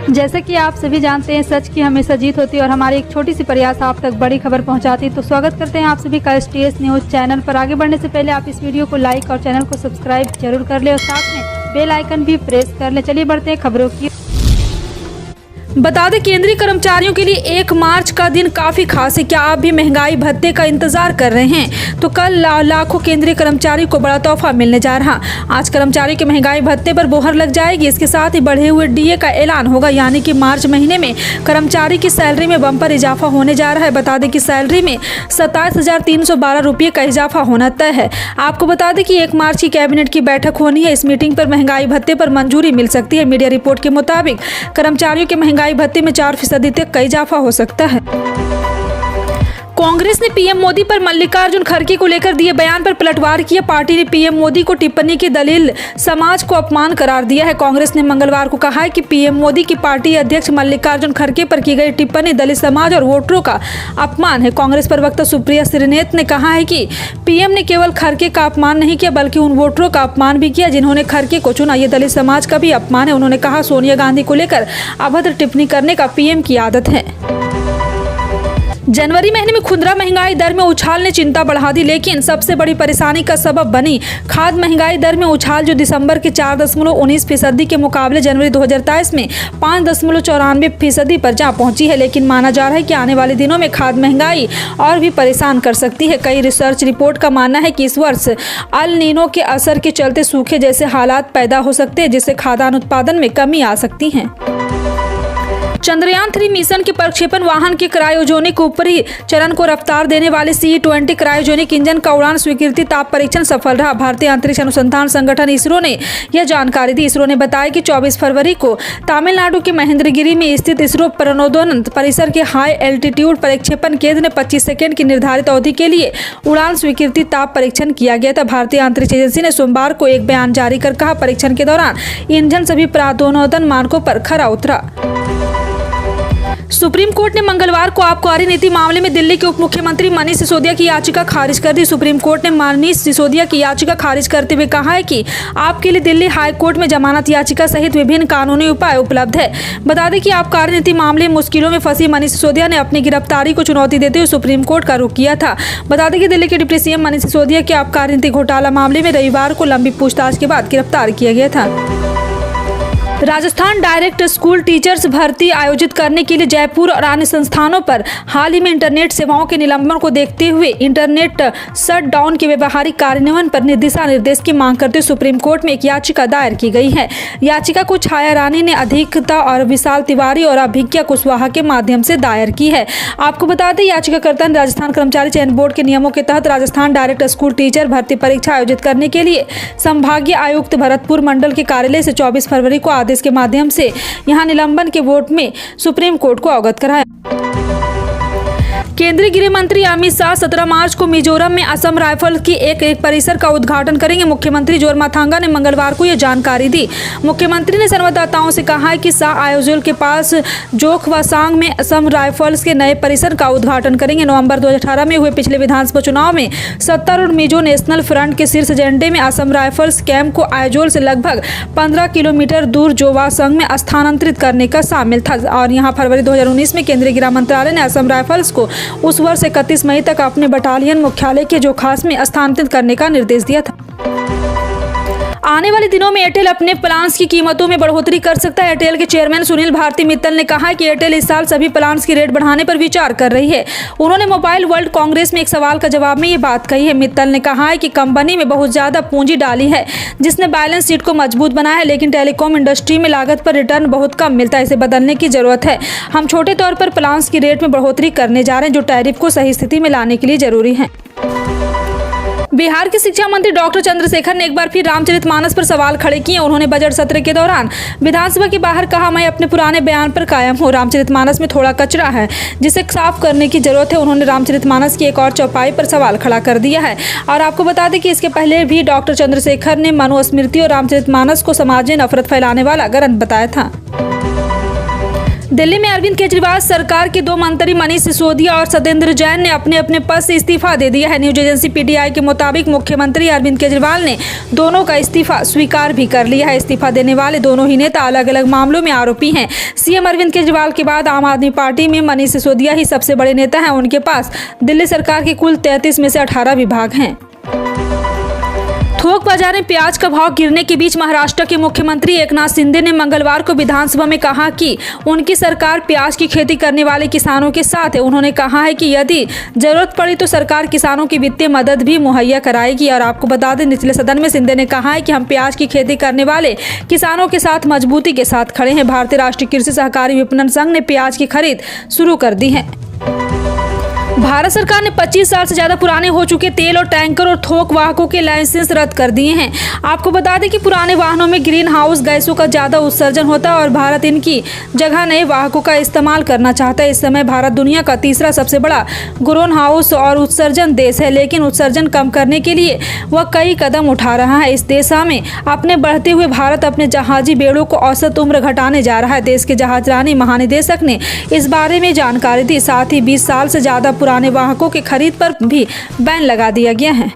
जैसे कि आप सभी जानते हैं, सच की हमेशा जीत होती है और हमारी एक छोटी सी प्रयास आप तक बड़ी खबर पहुंचाती है। तो स्वागत करते हैं आप सभी का STS न्यूज़ चैनल पर। आगे बढ़ने से पहले आप इस वीडियो को लाइक और चैनल को सब्सक्राइब जरूर कर ले और साथ में बेल आइकन भी प्रेस कर ले। चलिए बढ़ते हैं खबरों की। बता दें, केंद्रीय कर्मचारियों के लिए 1 मार्च का दिन काफी खास है। क्या आप भी महंगाई भत्ते का इंतजार कर रहे हैं? तो कल लाखों केंद्रीय कर्मचारियों को बड़ा तोहफा मिलने जा रहा। आज कर्मचारियों के महंगाई भत्ते पर मोहर लग जाएगी। इसके साथ ही बढ़े हुए DA का ऐलान होगा, यानी कि मार्च महीने में कर्मचारी की सैलरी में बम्पर इजाफा होने जा रहा है। बता दें कि सैलरी में 27,312 रुपये का इजाफा होना तय है। आपको बता दें कि 1 मार्च की कैबिनेट की बैठक होनी है। इस मीटिंग पर महंगाई भत्ते पर मंजूरी मिल सकती है। मीडिया रिपोर्ट के मुताबिक कर्मचारियों के महंगाई भत्ते में 4% तक का इजाफा हो सकता है। कांग्रेस ने पीएम मोदी पर मल्लिकार्जुन खड़गे को लेकर दिए बयान पर पलटवार किया। पार्टी ने पीएम मोदी को टिप्पणी की दलील समाज को अपमान करार दिया है। कांग्रेस ने मंगलवार को कहा है कि पीएम मोदी की पार्टी अध्यक्ष मल्लिकार्जुन खड़गे पर की गई टिप्पणी दलित समाज और वोटरों का अपमान है। कांग्रेस प्रवक्ता सुप्रिया श्रीनेत ने कहा है कि पीएम ने केवल खड़गे का अपमान नहीं किया, बल्कि उन वोटरों का अपमान भी किया जिन्होंने खड़गे को चुना। ये दलित समाज का भी अपमान है। उन्होंने कहा, सोनिया गांधी को लेकर अभद्र टिप्पणी करने का पीएम की आदत है। जनवरी महीने में खुदरा महंगाई दर में उछाल ने चिंता बढ़ा दी, लेकिन सबसे बड़ी परेशानी का सबब बनी खाद महंगाई दर में उछाल, जो दिसंबर के 4.19% के मुकाबले जनवरी 2023 में 5.94% पर जा पहुंची है। लेकिन माना जा रहा है कि आने वाले दिनों में खाद महंगाई और भी परेशान कर सकती है। कई रिसर्च रिपोर्ट का मानना है कि इस वर्ष अल नीनो के असर के चलते सूखे जैसे हालात पैदा हो सकते हैं, जिससे खाद्यान्न उत्पादन में कमी आ सकती है। चंद्रयान 3 मिशन के प्रक्षेपण वाहन के क्रायोजेनिक ऊपरी चरण को रफ्तार देने वाले CE-20 क्रायोजेनिक इंजन का उड़ान स्वीकृति ताप परीक्षण सफल रहा। भारतीय अंतरिक्ष अनुसंधान संगठन इसरो ने यह जानकारी दी। इसरो ने बताया कि 24 फरवरी को तमिलनाडु के महेंद्रगिरी में स्थित इसरो प्रणोदन परिसर के हाई एल्टीट्यूड प्रक्षेपण केंद्र में 25 सेकंड की निर्धारित अवधि के लिए उड़ान स्वीकृति ताप परीक्षण किया गया था। भारतीय अंतरिक्ष एजेंसी ने सोमवार को एक बयान जारी कर कहा, परीक्षण के दौरान इंजन सभी प्रणोदन मानकों पर खरा उतरा। सुप्रीम कोर्ट ने मंगलवार को आबकारी नीति मामले में दिल्ली के उप मुख्यमंत्री मनीष सिसोदिया की याचिका खारिज कर दी। सुप्रीम कोर्ट ने मनीष सिसोदिया की याचिका खारिज करते हुए कहा है कि आपके लिए दिल्ली हाई कोर्ट में जमानत याचिका सहित विभिन्न कानूनी उपाय उपलब्ध है। बता दें कि आबकारी नीति मामले में मुश्किलों में फंसी मनीष सिसोदिया ने अपनी गिरफ्तारी को चुनौती देते हुए सुप्रीम कोर्ट का रुख किया था। बता दें कि दिल्ली के डिप्टी CM मनीष सिसोदिया के आबकारी नीति घोटाला मामले में रविवार को लंबी पूछताछ के बाद गिरफ्तार किया गया था। राजस्थान डायरेक्ट स्कूल टीचर्स भर्ती आयोजित करने के लिए जयपुर और अन्य संस्थानों पर हाल ही में इंटरनेट सेवाओं के निलंबन को देखते हुए इंटरनेट शटडाउन के व्यवहारिक कार्यान्वयन पर दिशा निर्देश की मांग करते सुप्रीम कोर्ट में एक याचिका दायर की गई है। याचिका को छाया रानी ने अधिकता और विशाल तिवारी और अभिज्ञा कुशवाहा के माध्यम से दायर की है। आपको बता दें, याचिकाकर्ता ने राजस्थान कर्मचारी चयन बोर्ड के नियमों के तहत राजस्थान डायरेक्ट स्कूल टीचर भर्ती परीक्षा आयोजित करने के लिए संभागीय आयुक्त भरतपुर मंडल के कार्यालय से 24 फरवरी को आदेश के माध्यम से यहां निलंबन के वोट में सुप्रीम कोर्ट को अवगत कराया। केंद्रीय गृह मंत्री अमित शाह 17 मार्च को मिजोरम में असम राइफल की एक परिसर का उद्घाटन करेंगे। मुख्यमंत्री जोरमाथांगा ने मंगलवार को यह जानकारी दी। मुख्यमंत्री ने संवाददाताओं से कहा है कि शाह आयोजल के पास जोखवासांग में असम राइफल्स के नए परिसर का उद्घाटन करेंगे। नवंबर 2018 में हुए पिछले विधानसभा चुनाव में सत्तारूढ़ मिजो नेशनल फ्रंट के शीर्ष एजेंडे में असम राइफल्स कैंप को आयोजल से लगभग 15 किलोमीटर दूर जोवासांग में स्थानांतरित करने का शामिल था। और यहां फरवरी 2019 में केंद्रीय गृह मंत्रालय ने असम राइफल्स को उस वर्ष 31 मई तक अपने बटालियन मुख्यालय के जोखास में स्थानांतरित करने का निर्देश दिया था। आने वाले दिनों में एयरटेल अपने प्लान्स की कीमतों में बढ़ोतरी कर सकता है। एयरटेल के चेयरमैन सुनील भारती मित्तल ने कहा है कि एयरटेल इस साल सभी प्लान्स की रेट बढ़ाने पर विचार कर रही है। उन्होंने मोबाइल वर्ल्ड कांग्रेस में एक सवाल का जवाब में ये बात कही है। मित्तल ने कहा है कि कंपनी में बहुत ज्यादा पूंजी डाली है, जिसने बैलेंस शीट को मजबूत बनाया है, लेकिन टेलीकॉम इंडस्ट्री में लागत पर रिटर्न बहुत कम मिलता है। इसे बदलने की जरूरत है। हम छोटे तौर पर प्लान्स की रेट में बढ़ोतरी करने जा रहे हैं, जो टैरिफ को सही स्थिति में लाने के लिए जरूरी है। बिहार के शिक्षा मंत्री डॉक्टर चंद्रशेखर ने एक बार फिर रामचरितमानस पर सवाल खड़े किए। उन्होंने बजट सत्र के दौरान विधानसभा के बाहर कहा, मैं अपने पुराने बयान पर कायम हूँ। रामचरितमानस में थोड़ा कचरा है जिसे साफ करने की जरूरत है। उन्होंने रामचरितमानस की एक और चौपाई पर सवाल खड़ा कर दिया है। और आपको बता दें कि इसके पहले भी डॉक्टर चंद्रशेखर ने मनुस्मृति और रामचरितमानस को समाज में नफरत फैलाने वाला ग्रंथ बताया था। दिल्ली में अरविंद केजरीवाल सरकार के 2 मंत्री मनीष सिसोदिया और सत्येंद्र जैन ने अपने अपने पद से इस्तीफा दे दिया है। न्यूज एजेंसी पीटीआई के मुताबिक मुख्यमंत्री अरविंद केजरीवाल ने दोनों का इस्तीफा स्वीकार भी कर लिया है। इस्तीफा देने वाले दोनों ही नेता अलग अलग मामलों में आरोपी हैं। सीएम अरविंद केजरीवाल के बाद आम आदमी पार्टी में मनीष सिसोदिया ही सबसे बड़े नेता हैं। उनके पास दिल्ली सरकार के कुल 33 में से 18 विभाग हैं। थोक बाजार में प्याज का भाव गिरने के बीच महाराष्ट्र के मुख्यमंत्री एकनाथ शिंदे ने मंगलवार को विधानसभा में कहा कि उनकी सरकार प्याज की खेती करने वाले किसानों के साथ है। उन्होंने कहा है कि यदि जरूरत पड़ी तो सरकार किसानों की वित्तीय मदद भी मुहैया कराएगी। और आपको बता दें, निचले सदन में शिंदे ने कहा है कि हम प्याज की खेती करने वाले किसानों के साथ मजबूती के साथ खड़े हैं। भारतीय राष्ट्रीय कृषि सहकारी विपणन संघ ने प्याज की खरीद शुरू कर दी है। भारत सरकार ने 25 साल से ज्यादा पुराने हो चुके तेल और टैंकर और थोक वाहकों के लाइसेंस रद्द कर दिए हैं। आपको बता दें कि पुराने वाहनों में ग्रीन हाउस गैसों का ज्यादा उत्सर्जन होता है और भारत इनकी जगह नए वाहकों का इस्तेमाल करना चाहता है। इस समय भारत दुनिया का तीसरा सबसे बड़ा ग्रीन हाउस और उत्सर्जन देश है, लेकिन उत्सर्जन कम करने के लिए वह कई कदम उठा रहा है। इस दिशा में अपने बढ़ते हुए भारत अपने जहाजी बेड़ों को औसत उम्र घटाने जा रहा है। देश के जहाजरानी महानिदेशक ने इस बारे में जानकारी दी। साथ ही 20 साल से ज्यादा पुराने वाहकों की खरीद पर भी बैन लगा दिया गया है।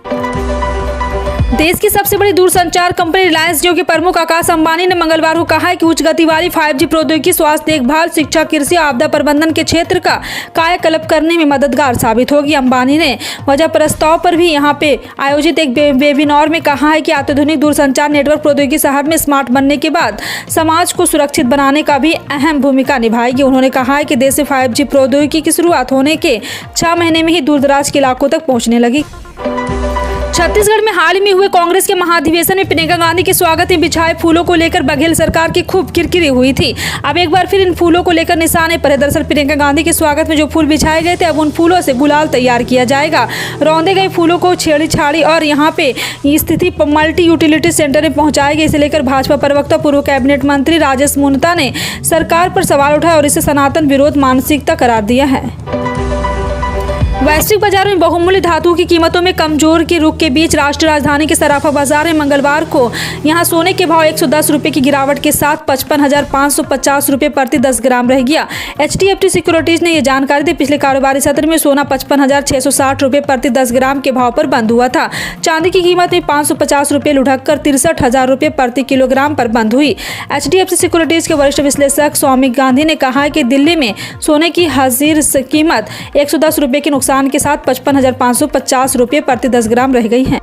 देश की सबसे बड़ी दूरसंचार कंपनी रिलायंस जियो के प्रमुख आकाश अंबानी ने मंगलवार को कहा है कि उच्च गति वाली 5G प्रौद्योगिकी स्वास्थ्य देखभाल, शिक्षा, कृषि, आपदा प्रबंधन के क्षेत्र का कायाकल्प करने में मददगार साबित होगी। अंबानी ने वजह प्रस्ताव पर भी यहां पे आयोजित एक वेबिनार में कहा है कि आधुनिक दूरसंचार नेटवर्क प्रौद्योगिकी शहर में स्मार्ट बनने के बाद समाज को सुरक्षित बनाने का भी अहम भूमिका निभाएगी। उन्होंने कहा है कि देश में 5G प्रौद्योगिकी की शुरुआत होने के 6 महीने में ही दूरदराज के इलाकों तक पहुंचने लगी। छत्तीसगढ़ में हाल ही में हुए कांग्रेस के महाधिवेशन में प्रियंका गांधी के स्वागत में बिछाए फूलों को लेकर बघेल सरकार की खूब किरकिरी हुई थी। अब एक बार फिर इन फूलों को लेकर निशाने पर है। दरअसल प्रियंका गांधी के स्वागत में जो फूल बिछाए गए थे, अब उन फूलों से गुलाल तैयार किया जाएगा। रौंदे गए फूलों को छेड़ी छाड़ी और यहाँ पे स्थित मल्टी यूटिलिटी सेंटर में पहुंचाए गए। इसे लेकर भाजपा प्रवक्ता पूर्व कैबिनेट मंत्री राजेश मुनता ने सरकार पर सवाल उठाया और इसे सनातन विरोध मानसिकता करार दिया है। वैश्विक बाजार में बहुमूल्य धातुओं की कीमतों में कमजोर के रुख के बीच राष्ट्रीय राजधानी के सराफा बाजार में मंगलवार को यहां सोने के भाव 110 रुपये की गिरावट के साथ 55,550 रुपये प्रति 10 ग्राम रह गया। HDFC सिक्योरिटीज ने यह जानकारी दी। पिछले कारोबारी सत्र में सोना 55,660 रुपये प्रति 10 ग्राम के भाव पर बंद हुआ था। चांदी की कीमत में 550 रुपये लुढ़ककर 63,000 रुपये प्रति किलोग्राम पर बंद हुई। HDFC सिक्योरिटीज के वरिष्ठ विश्लेषक सौमिक गांधी ने कहा है कि दिल्ली में सोने की हाजिर कीमत 110 रुपये के नुकसान के साथ 55,550 रुपये प्रति 10 ग्राम रह गई है।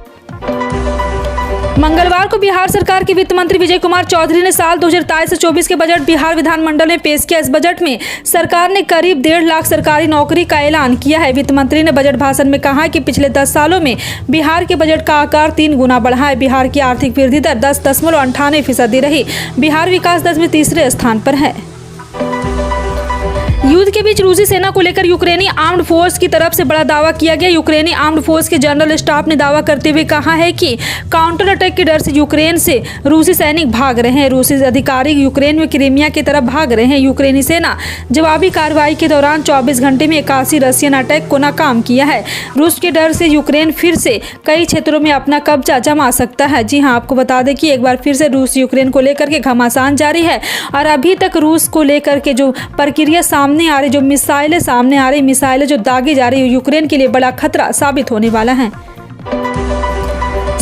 मंगलवार को बिहार सरकार के वित्त मंत्री विजय कुमार चौधरी ने साल 2023 से 24 के बजट बिहार विधानमंडल में पेश किया। इस बजट में सरकार ने करीब 1.5 लाख सरकारी नौकरी का ऐलान किया है। वित्त मंत्री ने बजट भाषण में कहा कि पिछले 10 सालों में बिहार के बजट का आकार 3 गुना बढ़ा है। बिहार की आर्थिक वृद्धि दर 10.98% रही। बिहार विकास दर में तीसरे स्थान पर है। युद्ध के बीच रूसी सेना को लेकर यूक्रेनी आर्म्ड फोर्स की तरफ से बड़ा दावा किया गया। यूक्रेनी आर्म्ड फोर्स के जनरल स्टाफ ने दावा करते हुए कहा है कि काउंटर अटैक के डर से यूक्रेन से रूसी सैनिक भाग रहे हैं। रूसी अधिकारी यूक्रेन में क्रीमिया की तरफ भाग रहे हैं। यूक्रेनी सेना जवाबी कार्रवाई के दौरान 24 घंटे में 81 रशियन अटैक को नाकाम किया है। रूस के डर से यूक्रेन फिर से कई क्षेत्रों में अपना कब्जा जमा सकता है। जी हाँ, आपको बता दें कि एक बार फिर से रूस यूक्रेन को लेकर के घमासान जारी है और अभी तक रूस को लेकर के जो प्रक्रिया सामने आ रही, जो मिसाइलें सामने आ रही, मिसाइलें जो दागी जा रही, यूक्रेन के लिए बड़ा खतरा साबित होने वाला है।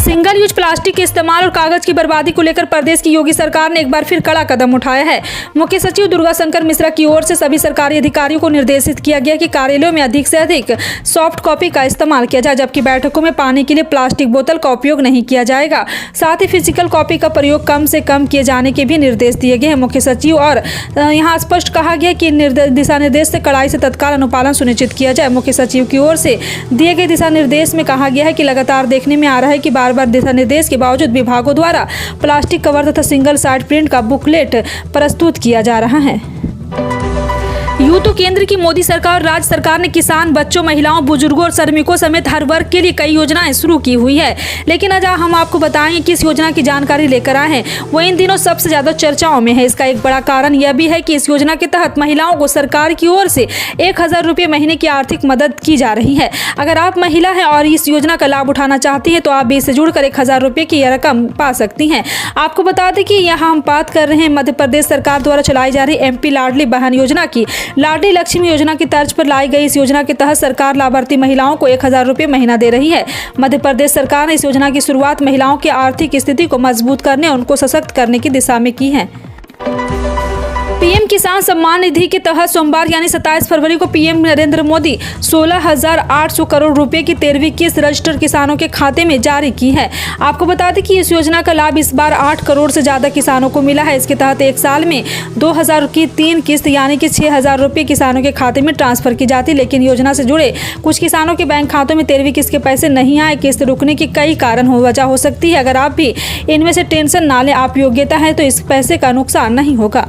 सिंगल यूज प्लास्टिक के इस्तेमाल और कागज की बर्बादी को लेकर प्रदेश की योगी सरकार ने एक बार फिर कड़ा कदम उठाया है। मुख्य सचिव दुर्गा शंकर मिश्रा की ओर से सभी सरकारी अधिकारियों को निर्देशित किया गया कि कार्यालयों में अधिक से अधिक सॉफ्ट कॉपी का इस्तेमाल किया जाए, जबकि बैठकों में पानी के लिए प्लास्टिक बोतल का उपयोग नहीं किया जाएगा। साथ ही फिजिकल कॉपी का प्रयोग कम से कम किए जाने के भी निर्देश दिए गए हैं। मुख्य सचिव और यहाँ स्पष्ट कहा गया कि दिशा निर्देश से कड़ाई से तत्काल अनुपालन सुनिश्चित किया जाए। मुख्य सचिव की ओर से दिए गए दिशा निर्देश में कहा गया है कि लगातार देखने में आ रहा है कि बार दिशा निर्देश के बावजूद विभागों द्वारा प्लास्टिक कवर तथा सिंगल साइड प्रिंट का बुकलेट प्रस्तुत किया जा रहा है। यूं तो केंद्र की मोदी सरकार और राज्य सरकार ने किसान, बच्चों, महिलाओं, बुजुर्गों और श्रमिकों समेत हर वर्ग के लिए कई योजनाएं शुरू की हुई है। लेकिन आज हम आपको बताएंगे किस योजना की जानकारी लेकर आए हैं, वो इन दिनों सबसे ज्यादा चर्चाओं में है। इसका एक बड़ा कारण यह भी है कि इस योजना के तहत महिलाओं को सरकार की ओर से 1000 रुपये महीने की आर्थिक मदद की जा रही है। अगर आप महिला हैं और इस योजना का लाभ उठाना चाहती हैं तो आप भी इससे जुड़कर 1000 रुपये की रकम पा सकती हैं। आपको बता दें कि यहाँ हम बात कर रहे हैं मध्य प्रदेश सरकार द्वारा चलाई जा रही MP लाडली बहन योजना की। लाडली लक्ष्मी योजना की तर्ज पर लाई गई इस योजना के तहत सरकार लाभार्थी महिलाओं को 1000 रुपये महीना दे रही है। मध्य प्रदेश सरकार ने इस योजना की शुरुआत महिलाओं की आर्थिक स्थिति को मजबूत करने और उनको सशक्त करने की दिशा में की है। पीएम किसान सम्मान निधि के तहत सोमवार यानी 27 फरवरी को पीएम नरेंद्र मोदी 16,800 करोड़ रुपए की 13वीं किस्त रजिस्टर्ड किसानों के खाते में जारी की है। आपको बता दें कि इस योजना का लाभ इस बार 8 करोड़ से ज्यादा किसानों को मिला है। इसके तहत एक साल में 2000 की 3 किस्त यानी कि 6000 रुपये किसानों के खाते में ट्रांसफर की जाती। लेकिन योजना से जुड़े कुछ किसानों के बैंक खातों में 13वीं किस्त के पैसे नहीं आए। किस्त रुकने की कई कारण वजह हो सकती है। अगर आप भी इनमें से टेंशन ना लें, आप योग्यता है तो इस पैसे का नुकसान नहीं होगा।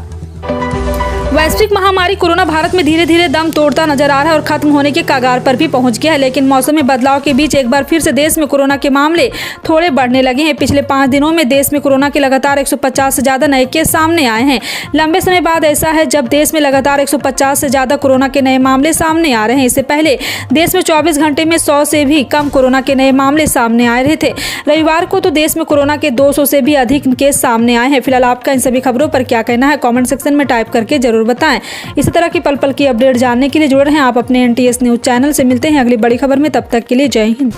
वैश्विक महामारी कोरोना भारत में धीरे धीरे दम तोड़ता नजर आ रहा है और खत्म होने के कगार पर भी पहुंच गया है। लेकिन मौसम में बदलाव के बीच एक बार फिर से देश में कोरोना के मामले थोड़े बढ़ने लगे हैं। पिछले 5 दिनों में देश में कोरोना के लगातार 150 से ज्यादा नए केस सामने आए हैं। लंबे समय बाद ऐसा है जब देश में लगातार 150 से ज्यादा कोरोना के नए मामले सामने आ रहे हैं। इससे पहले देश में 24 घंटे में 100 से भी कम कोरोना के नए मामले सामने आ रहे थे। रविवार को तो देश में कोरोना के 200 से भी अधिक केस सामने आए हैं। फिलहाल आपका इन सभी खबरों पर क्या कहना है, कमेंट सेक्शन में टाइप करके जरूर बताएं। इसी तरह की पल पल की अपडेट जानने के लिए जुड़े रहें आप अपने NTS न्यूज चैनल से। मिलते हैं अगली बड़ी खबर में, तब तक के लिए जय हिंद।